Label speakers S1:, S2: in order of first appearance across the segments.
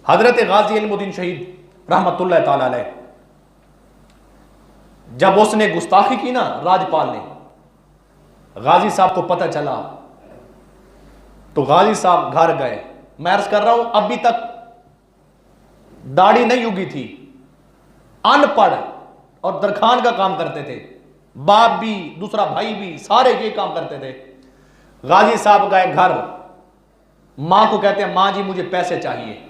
S1: हजरत गाजी इल्मुद्दीन शहीद रहमतुल्लाह ताला अलैह, जब उसने गुस्ताखी की ना राजपाल ने, गाजी साहब को पता चला तो गाजी साहब घर गए। मैं अर्ज कर रहा हूं अभी तक दाढ़ी नहीं उगी थी, अनपढ़ और दरखान का काम करते थे, बाप भी दूसरा भाई भी सारे ये काम करते थे। गाजी साहब गए घर, मां को कहते हैं मां जी मुझे पैसे चाहिए।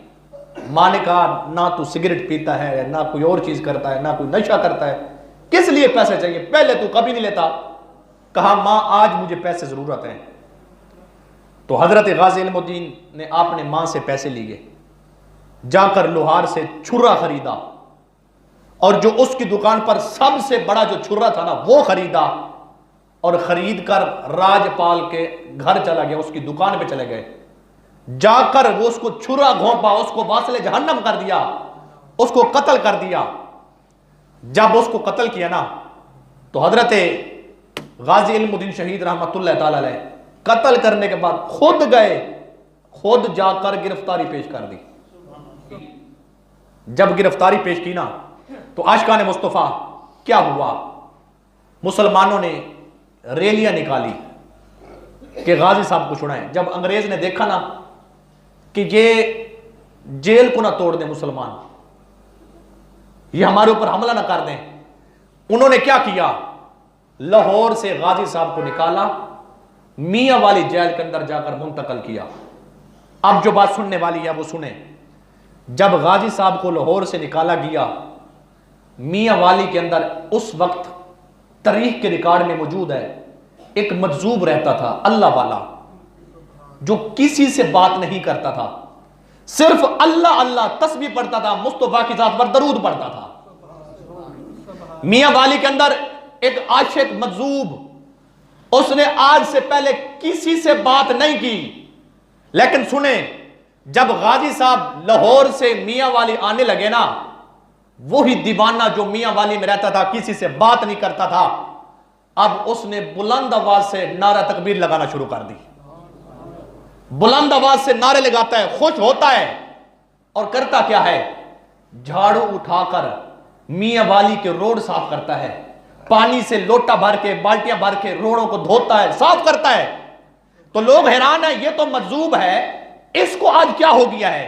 S1: मां ने कहा ना तू सिगरेट पीता है, ना कोई और चीज करता है, ना कोई नशा करता है, किस लिए पैसे चाहिए, पहले तू कभी नहीं लेता। कहा मां आज मुझे पैसे जरूरत है। तो हजरत गाजी इल्मुद्दीन ने अपने मां से पैसे लिए, जाकर लोहार से छुरा खरीदा और जो उसकी दुकान पर सबसे बड़ा जो छुरा था ना वो खरीदा और खरीद कर राजपाल के घर चला गया, उसकी दुकान पे चले गए। जाकर वो उसको छुरा घोंपा, उसको वासले जहन्नम कर दिया, उसको कत्ल कर दिया। जब उसको कत्ल किया ना तो हजरत गाजी इल्मुद्दीन शहीद रहमतुल्लाह ताला अलैह कत्ल करने के बाद खुद गए, खुद जाकर गिरफ्तारी पेश कर दी। जब गिरफ्तारी पेश की ना तो आशिकाने मुस्तफा क्या हुआ, मुसलमानों ने रैलियां निकाली कि गाजी साहब को छुड़ाएं। जब अंग्रेज ने देखा ना कि ये जेल को ना तोड़ दें मुसलमान, ये हमारे ऊपर हमला ना कर दें, उन्होंने क्या किया, लाहौर से गाजी साहब को निकाला, मियां वाली जेल के अंदर जाकर मुंतकल किया। अब जो बात सुनने वाली है वो सुने। जब गाजी साहब को लाहौर से निकाला गया, मियां वाली के अंदर उस वक्त तारीख के रिकॉर्ड में मौजूद है, एक मजजूब रहता था अल्लाह वाला, जो किसी से बात नहीं करता था, सिर्फ अल्लाह अल्लाह तस्बीह पढ़ता था, मुस्तफा की जात पर दरूद पढ़ता था। मियां वाली के अंदर एक आशिक मजजूब, उसने आज से पहले किसी से बात नहीं की। लेकिन सुने, जब गाजी साहब लाहौर से मियां वाली आने लगे ना, वही दीवाना जो मियां वाली में रहता था, किसी से बात नहीं करता था, अब उसने बुलंद आवाज से नारा तकबीर लगाना शुरू कर दी। बुलंद आवाज से नारे लगाता है, खुश होता है और करता क्या है, झाड़ू उठाकर मियां वाली के रोड साफ करता है, पानी से लोटा भर के बाल्टियां भर के रोडों को धोता है, साफ करता है। तो लोग हैरान है, ये तो मजजूब है, इसको आज क्या हो गया है,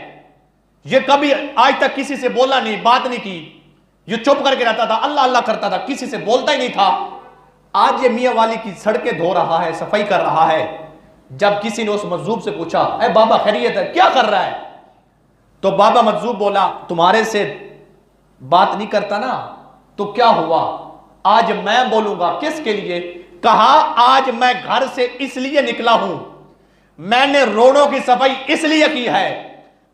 S1: ये कभी आज तक किसी से बोला नहीं, बात नहीं की, ये चुप करके रहता था, अल्लाह अल्लाह करता था, किसी से बोलता ही नहीं था। आज ये मियां वाली की सड़कें धो रहा है, सफाई कर रहा है। जब किसी ने उस मजजूब से पूछा, अरे बाबा खैरियत है, क्या कर रहा है, तो बाबा मजजूब बोला, तुम्हारे से बात नहीं करता ना तो क्या हुआ, आज मैं बोलूंगा। किसके लिए, कहा आज मैं घर से इसलिए निकला हूं, मैंने रोडों की सफाई इसलिए की है,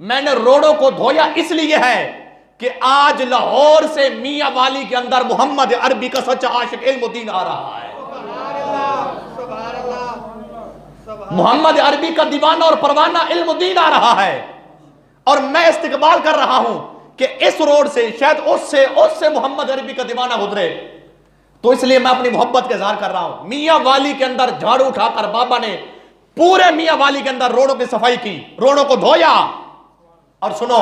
S1: मैंने रोडों को धोया इसलिए है कि आज लाहौर से मियां वाली के अंदर मोहम्मद अरबी का सच्चा आशिक इल्मुद्दीन आ रहा है। मोहम्मद अरबी का दीवाना और परवाना इल्मुद्दीन आ रहा है और मैं इस्तकबाल कर रहा हूं कि इस रोड से शायद उससे मोहम्मद अरबी का दीवाना गुजरे। तो इसलिए मैं अपनी मोहब्बत का इजहार कर रहा हूं। मियां वाली के अंदर झाड़ू उठाकर बाबा ने पूरे मियां वाली के अंदर रोडों की सफाई की, रोडों को धोया। और सुनो,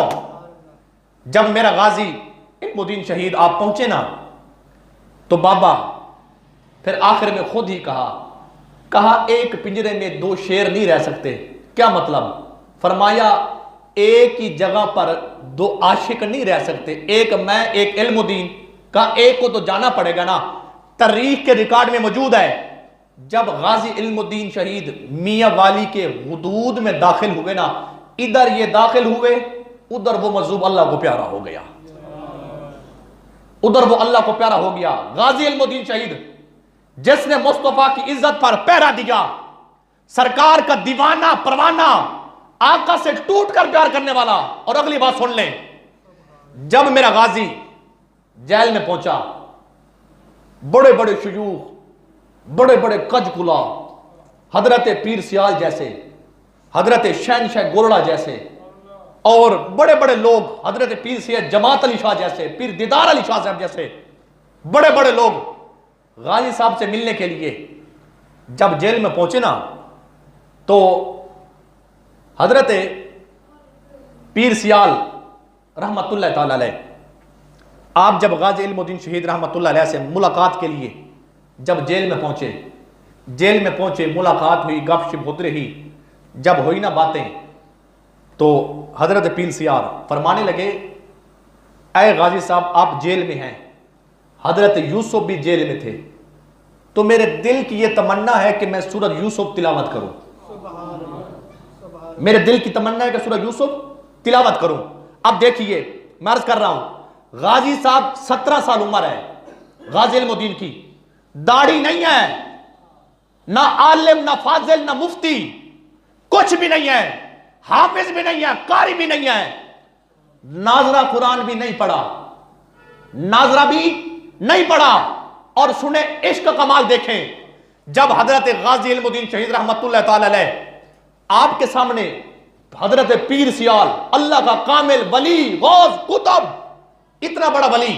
S1: जब मेरा गाजी इल्मुद्दीन शहीद आप पहुंचे ना तो बाबा फिर आखिर में खुद ही कहा एक पिंजरे में दो शेर नहीं रह सकते। क्या मतलब, फरमाया एक ही जगह पर दो आशिक नहीं रह सकते, एक मैं एक इल्मुद्दीन का, एक को तो जाना पड़ेगा ना। तारीख के रिकॉर्ड में मौजूद है, जब गाजी इल्मुद्दीन शहीद मियां वाली के हुदूद में दाखिल हुए ना, इधर ये दाखिल हुए, उधर वो मजलूम अल्लाह को प्यारा हो गया, उधर वो अल्लाह को प्यारा हो गया। गाजी इल्मुद्दीन शहीद जिसने मुस्तफा की इज्जत पर पहरा दिया, सरकार का दीवाना परवाना, आका से टूट कर प्यार करने वाला। और अगली बात सुन लें, जब मेरा गाजी जेल में पहुंचा, बड़े बड़े शयूख, बड़े बड़े कजकुला, हजरत पीर सियाल जैसे, हजरत शहनशाह गोरड़ा जैसे, और बड़े बड़े लोग, हजरत पीर सैयद जमात अली शाह जैसे, पीर दीदार अली शाह साहब जैसे बड़े बड़े लोग गाजी साहब से मिलने के लिए जब जेल में पहुंचे ना, तो हजरत पीर सियाल रहमतुल्लाह ताला अलैह, आप जब गाजी इल्मुद्दीन शहीद रहमतुल्लाह अलैह से मुलाकात के लिए जब जेल में पहुंचे, मुलाकात हुई, गपशप होती रही। जब हुई ना बातें तो हजरत पीर सियार फरमाने लगे, ऐ गाजी साहब आप जेल में हैं, हजरत यूसुफ भी जेल में थे, तो मेरे दिल की यह तमन्ना है कि मैं सूरत यूसुफ तिलावत करूं। मेरे दिल की तमन्ना है कि सूरत यूसुफ तिलावत करूं। अब देखिए मैं अर्ज कर रहा हूं, गाजी साहब 17 साल उम्र है, गाजी इल्मुद्दीन की दाढ़ी नहीं है, ना आलिम, ना फाजिल, ना मुफ्ती, कुछ भी नहीं है, हाफिज भी नहीं है, कारी भी नहीं है, नाजरा कुरान भी नहीं पढ़ा, नाजरा भी नहीं पढ़ा। और सुने इश्क का कमाल देखें, जब हजरत गाजी इल्मुद्दीन शहीद रहमतुल्लाह ताला अलैह आपके सामने हजरत पीर सियाल, अल्लाह का कामिल वली, गौस, कुतुब, इतना बड़ा वली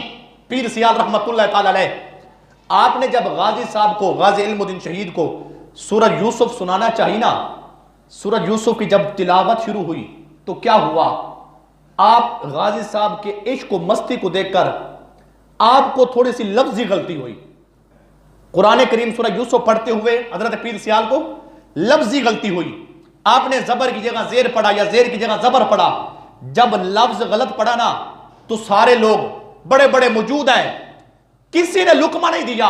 S1: पीर सियाल रहमतुल्लाह ताला अलैह, आपने जब गाजी साहब को, गाजी इल्मुद्दीन शहीद को सूरह यूसुफ सुनाना चाहिए ना, सूरह यूसुफ की जब तिलावत शुरू हुई तो क्या हुआ, आप गाजी साहब के इश्क को, मस्ती को देखकर आपको थोड़ी सी लफ्जी गलती हुई। कुरान करीम सूरह यूसुफ पढ़ते हुए हजरत पीर सियाल को लफ्जी गलती हुई, आपने जबर की जगह जेर पढ़ा या जेर की जगह जबर पढ़ा। जब लफ्ज गलत पढ़ा ना तो सारे लोग बड़े बड़े मौजूद हैं, किसी ने लुकमा नहीं दिया।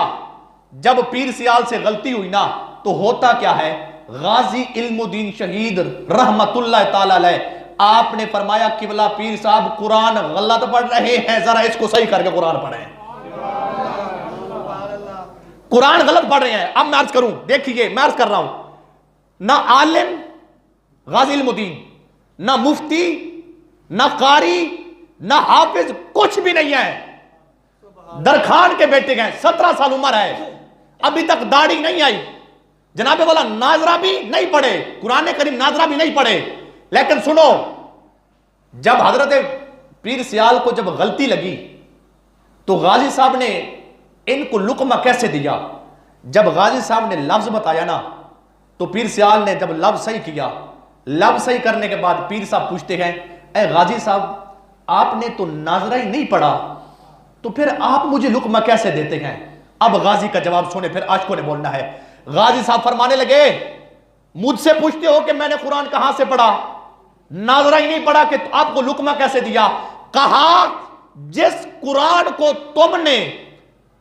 S1: जब पीर सियाल से गलती हुई ना तो होता क्या है, गाजी इल्मुद्दीन शहीद रहमतुल्लाह ताला अलैह आपने फरमाया, किबला पीर साहब कुरान गलत पढ़ रहे हैं, जरा इसको सही करके कुरान पढ़ें, कुरान गलत पढ़ रहे हैं। अब मैं अर्ज करूं, देखिए मैं अर्ज कर रहा हूं, ना आलिम गाजी इल्मुद्दीन, ना मुफ्ती, ना कारी, ना हाफिज, कुछ भी नहीं है, दरखान के बेटे गए, 17 साल उम्र है, अभी तक दाढ़ी नहीं आई, जनाबे वाला नाजरा भी नहीं पढ़े, कुरान करीम नाजरा भी नहीं पढ़े। लेकिन सुनो, जब हजरत पीर सियाल को जब गलती लगी तो गाजी साहब ने इनको लुकमा कैसे दिया। जब गाजी साहब ने लफ्ज बताया ना तो पीर सियाल ने जब लफ्ज सही किया, लफ्ज सही करने के बाद पीर साहब पूछते हैं, ए गाजी साहब आपने तो नाजरा ही नहीं पढ़ा, तो फिर आप मुझे लुकमा कैसे देते हैं। अब गाजी का जवाब सुने, फिर आशिकों ने बोलना है। गाजी साहब फरमाने लगे, मुझसे पूछते हो कि मैंने कुरान कहां से पढ़ा, नाजरा ही नहीं पढ़ा, कि आपको लुकमा कैसे दिया। कहा, जिस कुरान को तुमने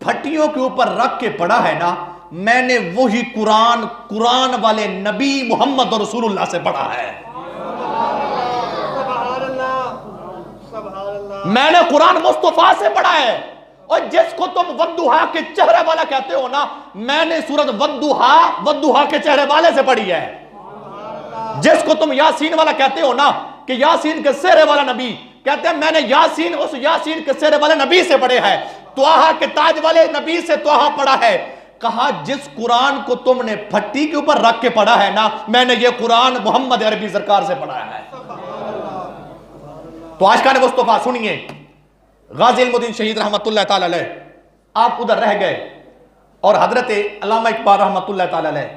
S1: फटियों के ऊपर रख के पढ़ा है ना, मैंने वही कुरान, कुरान वाले नबी मोहम्मद और रसूलुल्लाह से पढ़ा है। मैंने कुरान मुस्तफा से पढ़ा है। और जिसको तुम वद्दुहा के चेहरे वाला कहते हो ना, मैंने सूरत वद्दुहा के चेहरे वाले से पढ़ी है। जिसको तुम यासीन वाला कहते हो ना, कि यासीन के चेहरे वाला नबी, कहते हैं मैंने यासीन, उस यासीन के चेहरे वाले नबी से पढ़े हैं। त्वाहा के ताज वाले नबी से त्वाहा पढ़ा है। कहा, जिस कुरान को तुमने फट्टी के ऊपर रख के पढ़ा है ना, मैंने ये कुरान मोहम्मद अरबी सरकार से पढ़ा है। तो आशिकान मुस्तफा सुनिए, गाजी इल्मुद्दीन शहीद रहमतुल्लाह ताला अलैह आप उधर रह गए, और हजरत अल्लामा इकबाल रहमतुल्लाह ताला अलैह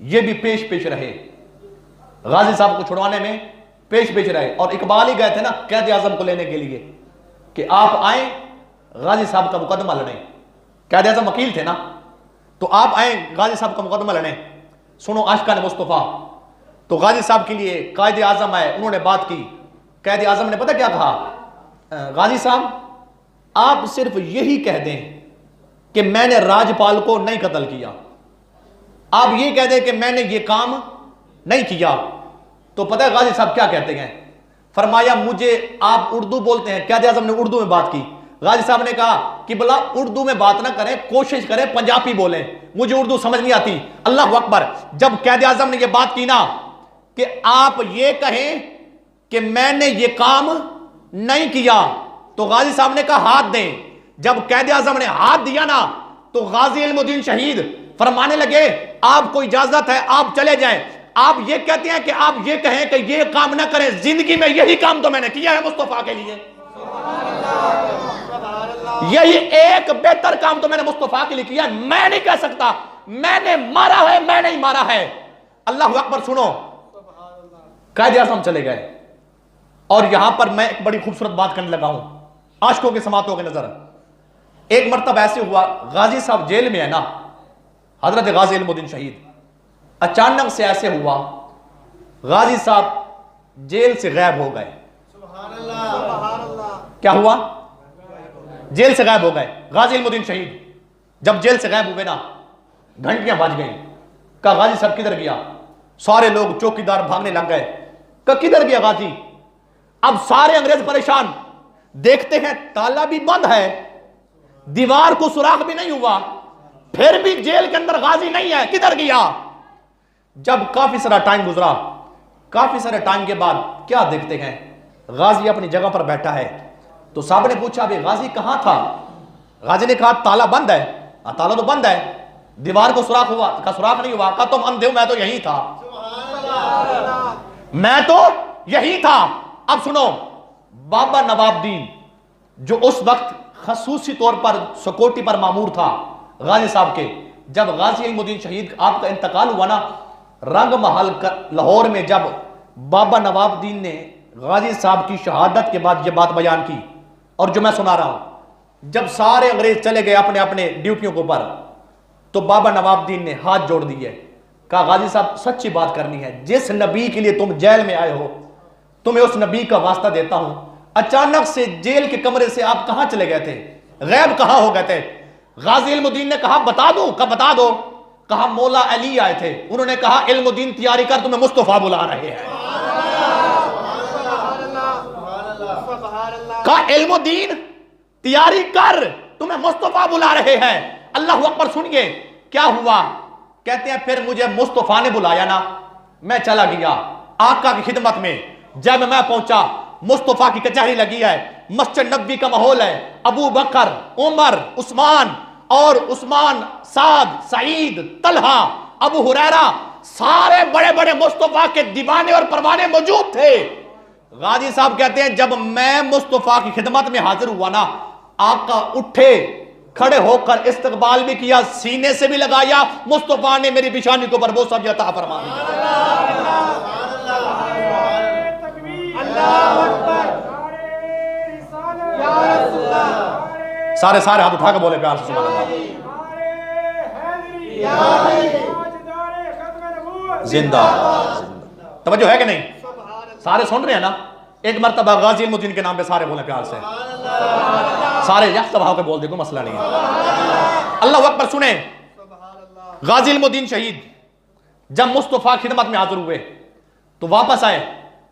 S1: ये भी पेश रहे, गाजी साहब को छुड़वाने में पेश रहे। और इकबाल ही गए थे ना कैद आजम को लेने के लिए, कि आप आए गाजी साहब का मुकदमा लड़े। कैद आजम वकील थे ना, तो आप आए गाजी साहब का मुकदमा लड़े। सुनो आशिकान मुस्तफा, तो गाजी साहब के लिए कायदे आजम आए, उन्होंने बात की। कैद आजम ने पता क्या कहा, गाजी साहब आप सिर्फ यही कह दें कि मैंने राजपाल को नहीं कत्ल किया, आप ये कह दें कि मैंने ये काम नहीं किया। तो पता है गाजी साहब क्या कहते हैं, फरमाया मुझे आप उर्दू बोलते हैं। कैद आजम ने उर्दू में बात की। गाजी साहब ने कहा कि भला उर्दू में बात ना करें, कोशिश करें पंजाबी बोलें, मुझे उर्दू समझ नहीं आती। अल्लाह अकबर। जब कैद आजम ने यह बात की ना कि आप ये कहें कि मैंने ये काम नहीं किया, तो गाजी साहब ने कहा हाथ दें। जब कैद आजम ने हाथ दिया ना तो गाजी इल्मुद्दीन शहीद फरमाने लगे, आपको इजाजत है, आप चले जाएं। आप ये कहते हैं कि आप ये कहें कि ये काम ना करें, जिंदगी में यही काम तो मैंने किया है मुस्तफा के लिए, यही एक बेहतर काम तो मैंने मुस्तफा के लिए किया है। मैं नहीं कह सकता मैंने मारा है, मैं नहीं मारा है। अल्लाह अकबर। सुनो, कैद आजम चले गए, और यहां पर मैं एक बड़ी खूबसूरत बात करने लगा हूं, आशिकों के समातों के नजर। एक मरतबा ऐसे हुआ, गाजी साहब जेल में है ना, हजरत गाजी इल्मुद्दीन शहीद, अचानक से ऐसे हुआ गाजी साहब जेल से गायब हो गए। क्या हुआ? जेल से गायब हो गए गाजी इल्मुद्दीन शहीद। जब जेल से गायब हुए ना, घंटियां बज गई, कहा गाजी साहब किधर गया? सारे लोग चौकीदार भागने लग गए, कहा किधर गया गाजी? अब सारे अंग्रेज परेशान, देखते हैं ताला भी बंद है, दीवार को सुराख भी नहीं हुआ, फिर भी जेल के अंदर गाजी नहीं है, किधर गया? जब काफी सारा टाइम गुजरा, काफी सारे टाइम के बाद क्या देखते हैं, गाजी अपनी जगह पर बैठा है। तो साहब ने पूछा अभी गाजी कहां था? गाजी ने कहा ताला बंद है। ताला तो बंद है, दीवार को सुराख हुआ? कहा सुराख नहीं हुआ। कहा तुम अंधे हो, मैं तो यही था, मैं तो यही था। अब सुनो, बाबा नवाबुद्दीन जो उस वक्त खसूसी तौर पर सिक्योरिटी पर मामूर था गाजी साहब के, जब गाजी इल्मुद्दीन शहीद आपका इंतकाल हुआ ना, रंग महल लाहौर में, जब बाबा नवाबुद्दीन ने गाजी साहब की शहादत के बाद यह बात बयान की, और जो मैं सुना रहा हूं, जब सारे अंग्रेज चले गए अपने अपने ड्यूटियों के ऊपर, तो बाबा नवाबुद्दीन ने हाथ जोड़ दिए, कहा गाजी साहब सच्ची बात करनी है, जिस नबी के लिए तुम जेल में आए हो, तुम्हें उस नबी का वास्ता देता हूं, अचानक से जेल के कमरे से आप कहां चले गए थे? गैब कहां हो गए थे? गाजी इल्मुद्दीन ने कहा बता दूं? कहा बता दो। कहा मौला अली आए थे, उन्होंने कहा इल्मुद्दीन तैयारी कर, तुम्हें मुस्तफा बुला रहे हैं। कहा इल्मुद्दीन तैयारी कर, तुम्हें मुस्तफा बुला रहे हैं। अल्लाह अकबर। सुनिए क्या हुआ, कहते हैं फिर मुझे मुस्तफा ने बुलाया ना, मैं चला गया आका की खिदमत में। जब मैं पहुंचा, मुस्तफा की कचहरी लगी है, मस्जिद नबी का माहौल है, अबू बकर, उमर, उस्मान, और उस्मान, साद, सईद, तलहा, अबू हुरैरा, सारे बड़े बड़े मुस्तफा के दीवाने और परवाने मौजूद थे। गाजी साहब कहते हैं जब मैं मुस्तफा की खिदमत में हाजिर हुआ ना, आका उठे, खड़े होकर इस्तकबाल भी किया, सीने से भी लगाया, मुस्तफा ने मेरी बिशानी को ऊपर बोसा भी अता फरमा दिया। सारे सारे हाथ उठा के बोले प्यार से सुभान अल्लाह। जिंदाबाद। तवज्जो है कि नहीं? सारे सुन रहे हैं ना? एक मरतबा गाजी इल्मुद्दीन के नाम पे सारे बोले प्यार से, सारे यक सभा के बोल दे, कोई मसला नहीं है। अल्लाह अकबर। सुने, गाजी इल्मुद्दीन शहीद जब मुस्तफा खिदमत में हाजिर हुए तो वापस आए।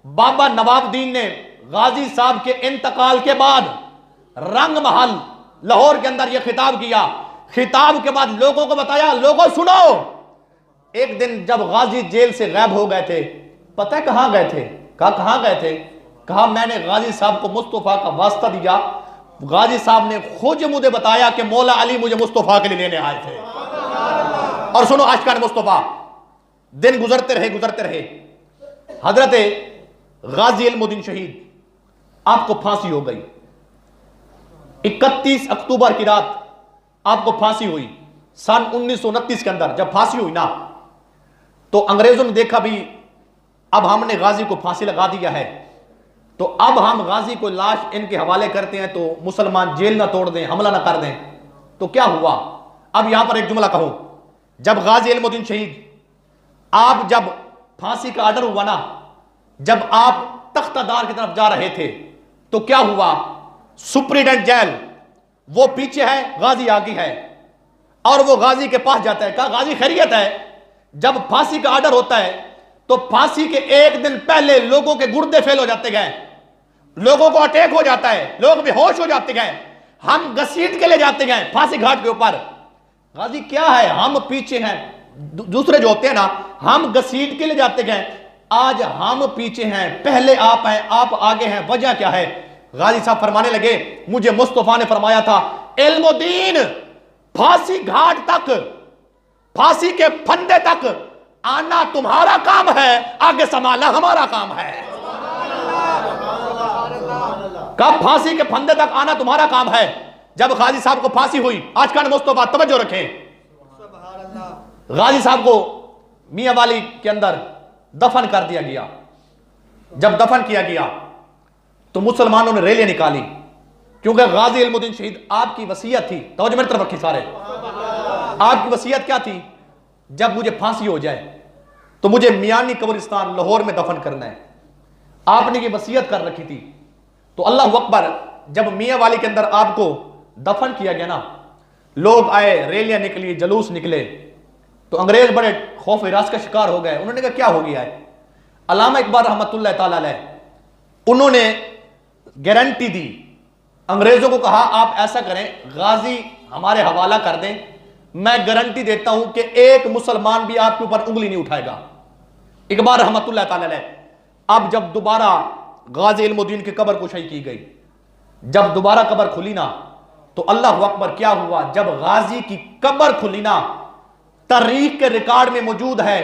S1: बाबा नवाबुद्दीन ने गाजी साहब के इंतकाल के बाद रंग महल लाहौर के अंदर यह खिताब किया। खिताब के बाद लोगों को बताया, लोगों सुनो, एक दिन जब गाजी जेल से गायब हो गए थे, पता है कहां गए थे? कहा कहां गए थे? कहा मैंने गाजी साहब को मुस्तफा का वास्ता दिया, गाजी साहब ने खुद मुझे बताया कि मौला अली मुझे मुस्तफा के लिए लेने आए थे। और सुनो आशिकान मुस्तफा, दिन गुजरते रहे, हजरत गाजी इल्मुद्दीन शहीद आपको फांसी हो गई। 31 अक्टूबर की रात आपको फांसी हुई सन 1929 के अंदर। जब फांसी हुई ना, तो अंग्रेजों ने देखा भी अब हमने गाजी को फांसी लगा दिया है, तो अब हम गाजी को लाश इनके हवाले करते हैं तो मुसलमान जेल ना तोड़ दें, हमला ना कर दें। तो क्या हुआ, अब यहां पर एक जुमला कहूं, जब गाजी इल्मुद्दीन शहीद आप जब फांसी का ऑर्डर हुआ ना, जब आप तख्तादार की तरफ जा रहे थे, तो क्या हुआ, सुप्रीडेंट जेल वो पीछे है, गाजी आगे है, और वो गाजी के पास जाता है, कहा गाजी खैरियत है? जब फांसी का ऑर्डर होता है तो फांसी के एक दिन पहले लोगों के गुर्दे फेल हो जाते गए, लोगों को अटैक हो जाता है, लोग बेहोश हो जाते गए, हम घसीट के ले जाते गए फांसी घाट के ऊपर। गाजी क्या है, हम पीछे हैं, दूसरे जो होते हैं ना, हम घसीट के ले जाते गए, आज हम पीछे हैं, पहले आप हैं, आप आगे हैं, वजह क्या है? गाजी साहब फरमाने लगे, मुझे मुस्तफा ने फरमाया था इल्मुद्दीन फांसी घाट तक, फांसी के फंदे तक आना तुम्हारा काम है, आगे संभालना हमारा काम है। कब फांसी के फंदे तक आना तुम्हारा काम है? जब गाजी साहब को फांसी हुई। आज का मुस्तफा तवज्जो रखें, गाजी साहब को मियां वाली के अंदर दफन कर दिया गया। जब दफन किया गया तो मुसलमानों ने रैलियां निकाली, क्योंकि गाजी इल्मुद्दीन शहीद आपकी वसीयत थी। तवज्जो मेरी तरफ रखी सारे, आपकी वसीयत क्या थी? जब मुझे फांसी हो जाए तो मुझे मियानी कब्रिस्तान लाहौर में दफन करना है। आपने ये वसीयत कर रखी थी। तो अल्लाह अकबर, जब मियां वाली के अंदर आपको दफन किया गया ना, लोग आए, रैलियां निकली, जलूस निकले, तो अंग्रेज बड़े खौफ हिरास का शिकार हो गए। उन्होंने कहा क्या हो गया है? अल्लामा इकबाल रहमतुल्लाह ताला अलैह उन्होंने गारंटी दी, अंग्रेजों को कहा आप ऐसा करें, गाजी हमारे हवाला कर दें, मैं गारंटी देता हूं कि एक मुसलमान भी आपके ऊपर उंगली नहीं उठाएगा। इकबाल रहमतुल्लाह ताला अलैह। अब जब दोबारा गाजी इल्मुद्दीन की कब्र कुशाई की गई, जब दोबारा कब्र खुली ना, तो अल्लाह अकबर क्या हुआ? जब गाजी की कब्र खुली ना, तारीख के रिकॉर्ड में मौजूद है,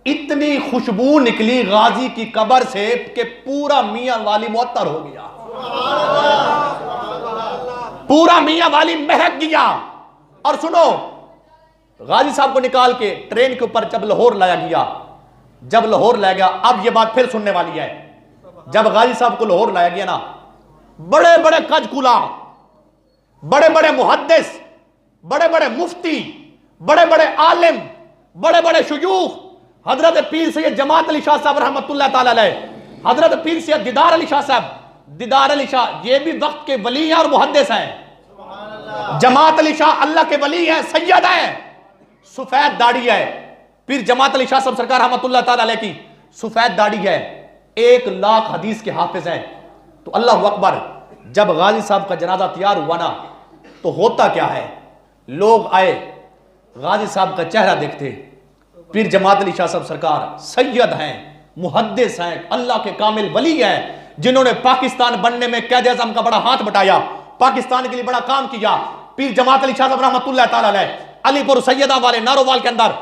S1: इतनी खुशबू निकली गाजी की कब्र से कि पूरा मियां वाली मुअत्तर हो गया, पूरा मियां वाली महक गया। और सुनो, गाजी साहब को निकाल के ट्रेन के ऊपर जब लाहौर लाया गया, जब लाहौर लाया गया, अब यह बात फिर सुनने वाली है, जब गाजी साहब को लाहौर लाया गया ना, बड़े बड़े कजकुला, बड़े बड़े मुहद्दिस, बड़े बड़े मुफ्ती, बड़े बड़े आलिम, बड़े बड़े शुयूख, हजरत पीर सैयद जमात अली शाह साहब रहमतुल्लाह ताला अलैह, हजरत पीर सैयद दीदार अली शाह साहब, दीदार अली शाह ये भी वक्त के वली हैं और मुहद्दिस हैं। जमात अली शाह अल्लाह के वली हैं, सैयद हैं, सफेद दाढ़ी है। पीर जमात अली शाह साहब सरकार रहमतुल्लाह ताला अलैह की सफेद दाढ़ी है, 1 लाख हदीस के हाफिज हैं। तो अल्लाह अकबर, जब गाजी साहब का जनाजा तैयार हुआ ना, तो होता क्या है, लोग आए, गाजी साहब का चेहरा देखते, पीर जमात अली शाह साहब सरकार सैयद हैं, मुहद्दिस हैं, अल्लाह के कामिल वली हैं, जिन्होंने पाकिस्तान बनने में कैद आज़म का बड़ा हाथ बटाया, पाकिस्तान के लिए बड़ा काम किया। पीर जमात अली शाह साहब रहमतुल्लाह ताला अलैह अलीपुर सैयदा वाले नारोवाल के अंदर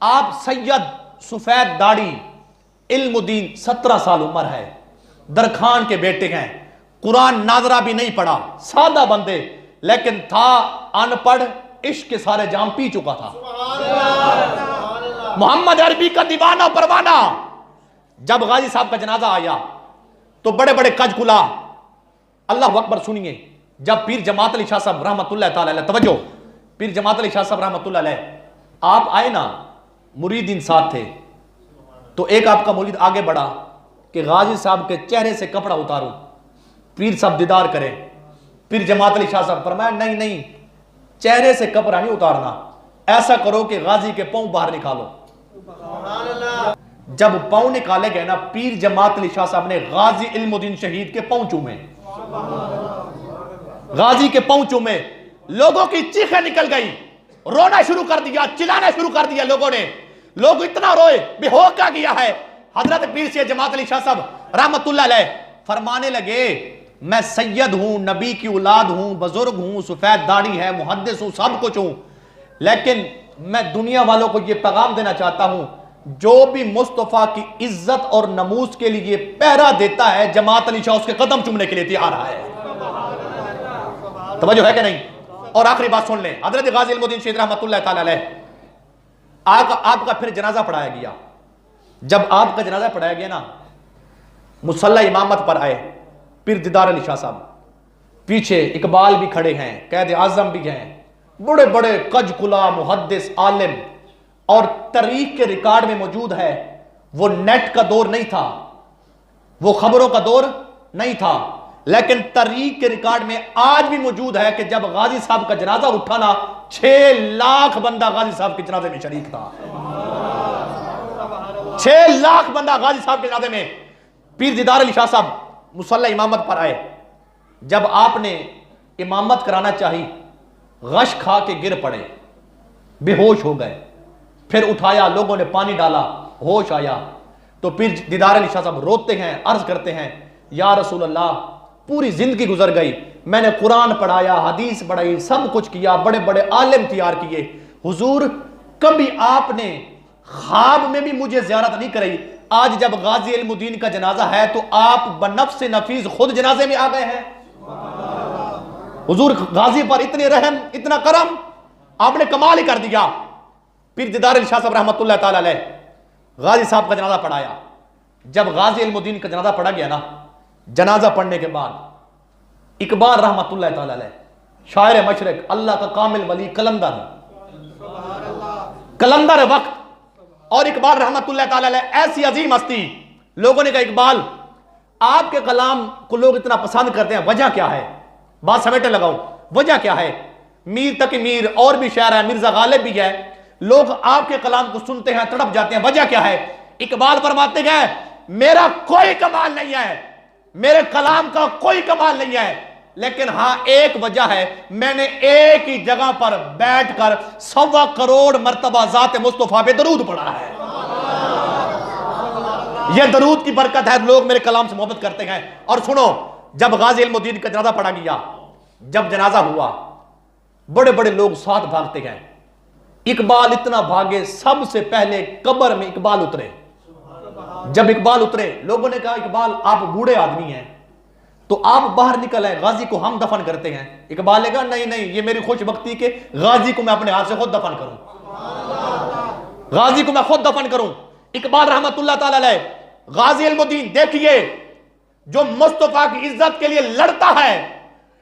S1: आप सैयद, सफेद दाढ़ी, इल्मुद्दीन, 17 साल उम्र है, दरखान के बेटे हैं, कुरान नाजरा भी नहीं पढ़ा, सादा बंदे, लेकिन था अनपढ़, इश्क के सारे जाम पी चुका था, मोहम्मद अरबी का दीवाना परवाना। जब गाजी साहब का जनाजा आया तो बड़े बड़े कजकुला, अल्लाह अकबर सुनिए, जब पीर जमात अली शाह साहब रहमतुल्लाह ताला अलैह, तवज्जो, पीर जमात अली शाह साहब रहमतुल्लाह अलैह, आप आए ना, मुरीदीन साथ थे, तो एक आपका मुरीद आगे बढ़ा कि गाजी साहब के चेहरे से कपड़ा उतारो, पीर साहब दीदार करें। पीर जमात अली शाह साहब फरमाया नहीं नहीं, चेहरे से कपड़ा नहीं उतारना, ऐसा करो कि गाजी के पांव बाहर निकालो। जब पांव निकाले गए ना, पीर जमात अली शाह साहब ने गाजी इल्मुद्दीन शहीद के पांव चूमे, गाजी के पांव चूमे, लोगों की चीखें निकल गई, रोना शुरू कर दिया, चिल्लाना शुरू कर दिया लोगों ने, लोग इतना रोए, बेहोश क्या किया है। हजरत पीर से जमात अली शाह साहब रहमतुल्लाह अलैह फरमाने लगे, मैं सैयद हूं, नबी की औलाद हूं, बुजुर्ग हूं, सफेद दाढ़ी है, मुहद्दिस हूं, सब कुछ हूं, लेकिन मैं दुनिया वालों को यह पैगाम देना चाहता हूं, जो भी मुस्तफा की इज्जत और नमूज के लिए पहरा देता है, जमात अली शाह उसके कदम चूमने के लिए तैयार है। तवज्जो है कि नहीं? और आखिरी बात सुन लें, हजरत गाजी इल्मुद्दीन शहीद रहमतुल्लाह ताला अलैह, आपका फिर जनाजा पढ़ाया गया। जब आपका जनाजा पढ़ाया गया ना, मुसल्ला इमामत पर आए पीर दीदार अली शाह साहब, पीछे इकबाल भी खड़े हैं, कैद आजम भी हैं, बड़े बड़े कजकुला मुहद्दिस आलिम, और तारीख के रिकॉर्ड में मौजूद है, वो नेट का दौर नहीं था, वो खबरों का दौर नहीं था, लेकिन तारीख के रिकॉर्ड में आज भी मौजूद है कि जब गाजी साहब का जनाजा उठा ना, 6 लाख बंदा गाजी साहब के जनाजे में शरीक था, 6 लाख बंदा गाजी साहब के जनाजे में। पीर दीदार अली शाह साहब मुसल्ला इमामत पर आए, जब आपने इमामत कराना चाहिए, गश खा के गिर पड़े, बेहोश हो गए, फिर उठाया, लोगों ने पानी डाला, होश आया, तो पीर दीदार अली शाह साहब रोते हैं, अर्ज करते हैं, या रसूल अल्लाह, पूरी जिंदगी गुजर गई, मैंने कुरान पढ़ाया, हदीस पढ़ाई, सब कुछ किया, बड़े बड़े आलिम तैयार किए, हुजूर कभी आपने ख्वाब में भी मुझे ज़ियारत नहीं कराई, आज जब गाजी इल्मुद्दीन का जनाजा है तो आप बनफ्स नफीस खुद जनाजे में आ गए हैं। हुजूर गाजी पर इतने रहम, इतना करम, आपने कमाल ही कर दिया। पीर दीदार अली शाह साहब रहमतुल्लाह ताला अलैह गाजी साहब का जनाजा पढ़ाया। जब गाजी इल्मुद्दीन का जनाजा पढ़ा गया ना, जनाजा पढ़ने के बाद इकबाल रहमतुल्लाह तआला अलैह, शायर मशरक, अल्लाह का कामिल वली, कलंदर वक्त, और इकबाल रहमतुल्लाह तआला अलैह ऐसी अजीम हस्ती। लोगों ने कहा इकबाल आपके कलाम को लोग इतना पसंद करते हैं, वजह क्या है? बात समेटने लगाओ, वजह क्या है? मीर तक मीर और भी शायर है, मिर्जा गालिब भी है, लोग आपके कलाम को सुनते हैं, तड़प जाते हैं, वजह क्या है? इकबाल फरमाते हैं मेरा कोई कमाल नहीं है, मेरे कलाम का कोई कमाल नहीं है, लेकिन हां एक वजह है, मैंने एक ही जगह पर बैठकर 1.25 करोड़ मर्तबा ज़ात मुस्तफा पे दरूद पढ़ा है। यह दरूद की बरकत है, लोग मेरे कलाम से मोहब्बत करते हैं। और सुनो, जब गाजी इल्मुद्दीन का जनाजा पढ़ा गया, जब जनाजा हुआ, बड़े बड़े लोग साथ भागते हैं, इकबाल इतना भागे, सबसे पहले कब्र में इकबाल उतरे। जब इकबाल उतरे, लोगों ने कहा इकबाल आप बूढ़े आदमी हैं, तो आप बाहर निकल आए, गाजी को हम दफन करते हैं। इकबाल ने कहा नहीं नहीं, ये मेरी खुशबख्ती के गाजी को मैं अपने हाथ से खुद दफन करूं, गाजी को मैं खुद दफन करूं। इकबाल रहमतुल्लाह ताला अलैह, गाजी इल्मुद्दीन, देखिए जो मुस्तफा की इज्जत के लिए लड़ता है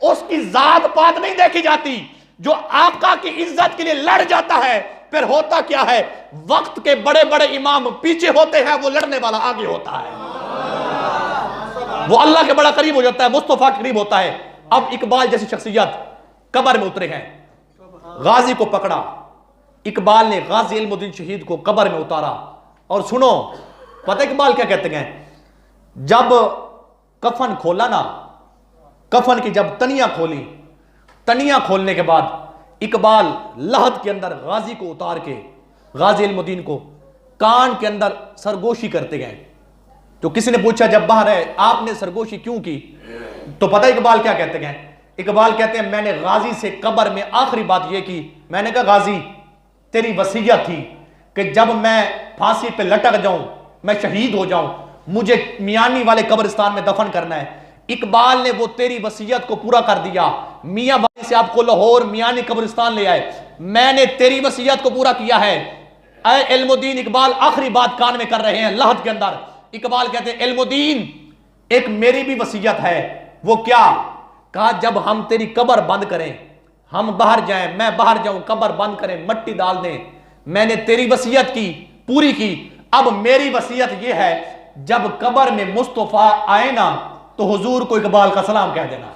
S1: उसकी जात पात नहीं देखी जाती, जो आका की इज्जत के लिए लड़ जाता है फिर होता क्या है, वक्त के बड़े बड़े इमाम पीछे होते हैं, वो लड़ने वाला आगे होता है, वो अल्लाह के बड़ा करीब हो जाता है, मुस्तफा के करीब होता है। अब इकबाल जैसी शख्सियत कब्र में उतरे हैं, गाजी को पकड़ा, इकबाल ने गाजी इल्मुद्दीन शहीद को कब्र में उतारा। और सुनो, पता इकबाल क्या कहते हैं, जब कफन खोला ना, कफन की जब तनियां खोली, तनियां खोलने के बाद इकबाल लहद के अंदर गाजी को उतार के, गाजी इल्मुद्दीन को कान के अंदर सरगोशी करते गए। तो किसी ने पूछा जब बाहर है आपने सरगोशी क्यों की, तो पता इकबाल क्या कहते हैं, इकबाल कहते हैं मैंने गाजी से कब्र में आखिरी बात यह की, मैंने कहा गाजी तेरी वसीयत थी कि जब मैं फांसी पे लटक जाऊं, मैं शहीद हो जाऊं, मुझे मियानी वाले कब्रिस्तान में दफन करना है। इकबाल ने वो तेरी वसीयत को पूरा कर दिया, मियां वाली से आपको लाहौर मियानी कब्रिस्तान ले आए, मैंने तेरी वसीयत को पूरा किया है। ऐ इल्मुद्दीन, इकबाल आखिरी बात कान में कर रहे हैं लहद के अंदर। इकबाल कहते हैं इल्मुद्दीन एक मेरी भी वसीयत है, वो क्या? कहा जब हम तेरी कब्र बंद करें, हम बाहर जाएं, मैं बाहर जाऊं, कब्र बंद करें, मट्टी डाल दें, मैंने तेरी वसीयत की, पूरी की, अब मेरी वसीयत यह है जब कब्र में मुस्तफा आए ना तो हुजूर को इकबाल का सलाम कह देना।